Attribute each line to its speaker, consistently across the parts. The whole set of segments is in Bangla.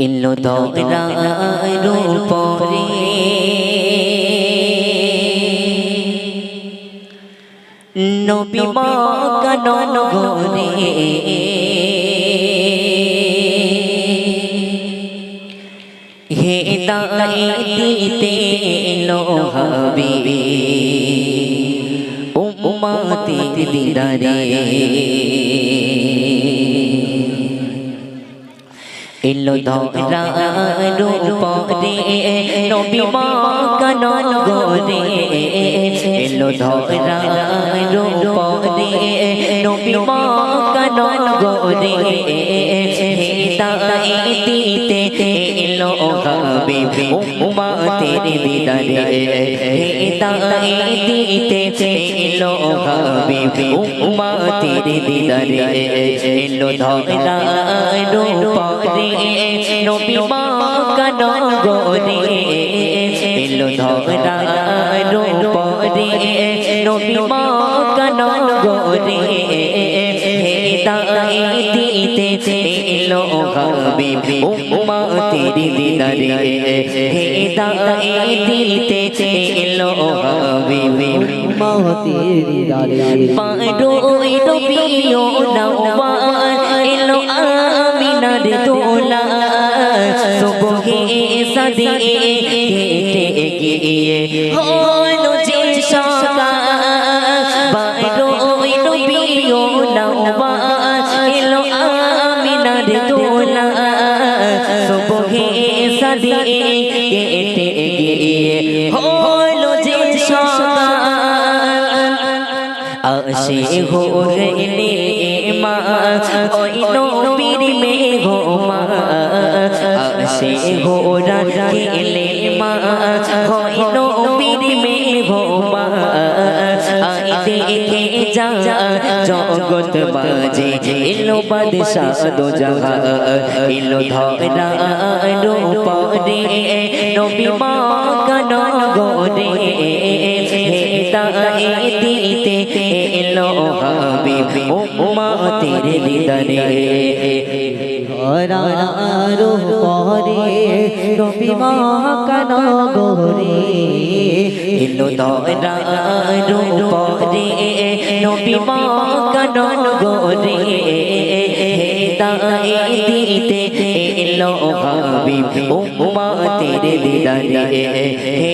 Speaker 1: এলো ধরার উপরে নবী মক্কা নগরে হেদায়েত দিতে এলো হাবিব উম্মতের দিদারে এলো ধরার উপরে নবী মক্কা নগরে এলো ধরার উপরে নবী মক্কা নগরে হেদায়েত দিতে এলো হাবিব উম্মতের দিদারে হেদায়েত দিতে এলো হাবিব উম্মতের দিদারে এলো ধরার উপরে নবী মক্কা নগরে এলো ধরার উপরে নবী মক্কা নগরে হেদায়েত দিতে এলো হাবিব উম্মতের দিদারে হেদায়েত দিতে এলো হাবিব উম্মতের দিদারে পারোই নবীও নওয়ার এলো আমিনার দোলা সুবহে সাদিয়ে কেটে গিয়ে হলো যে সকাল পারোই নবীও নওয়ার এলো আমিনার দোলা সুবহে সাদিয়ে কেটে গিয়ে হলো যে সকাল আসে হইলে মা ওই নবীর মেঘমা আসে হোরা গেলে মা ওই নবীর মেঘমা আই দেখে যা জগৎ বাজে এলো বাদশাহ দো জাহান এলো ধরার উপরে নবী মক্কা নগরে হেদায়েত দিতে এলো হাবিব উম্মতের দিদারে
Speaker 2: ধরার উপরে নবী মক্কা নগরে
Speaker 1: এলো ধরার উপরে নবী মক্কা নগরে হেদায়েত দিতে এলো হাবিব উম্মতের দিদারে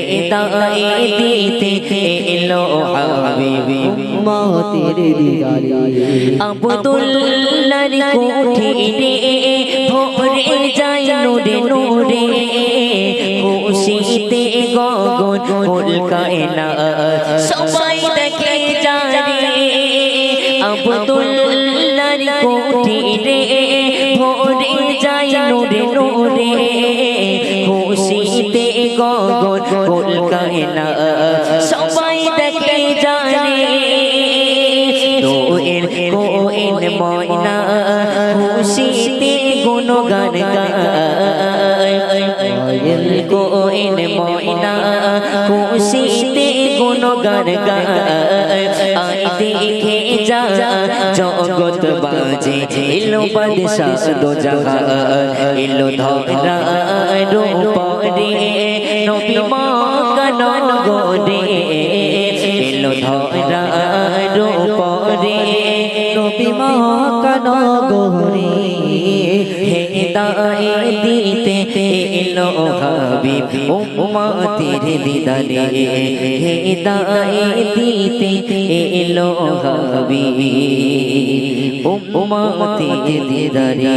Speaker 1: হেদায়েত দিতে এলো হাবিব
Speaker 2: উম্মতের দিদারে
Speaker 1: আব্দুল্লাহর কুঠিরে ভরে যায় নূরে নূরে খুশিতে গগন ফুলকায় না সবাই দেখে যারে আব্দুল্লাহর কুঠিরে ভরে যায় নূরে নূরে খুশিতে গগন ফুলকায় না সবাই দেখে যারে কোয়েল কোয়েল ময়না খুশিতে গুণগান গায় কোয়েল কোয়েল ময়না খুশিতে গুণগান গায় আই দেখে যা জগৎ বাজে এলো বাদশাহ দো জাহান এলো ধরার উপরে নবী মক্কা নগরে এলো ধরার উপরে
Speaker 2: নবী মক্কা নগরে
Speaker 1: হেদায়েত দিতে এলো হাবিব উম্মতের দিদারে হেদায়েত দিতে এলো হাবিব উম্মতের দিদারে।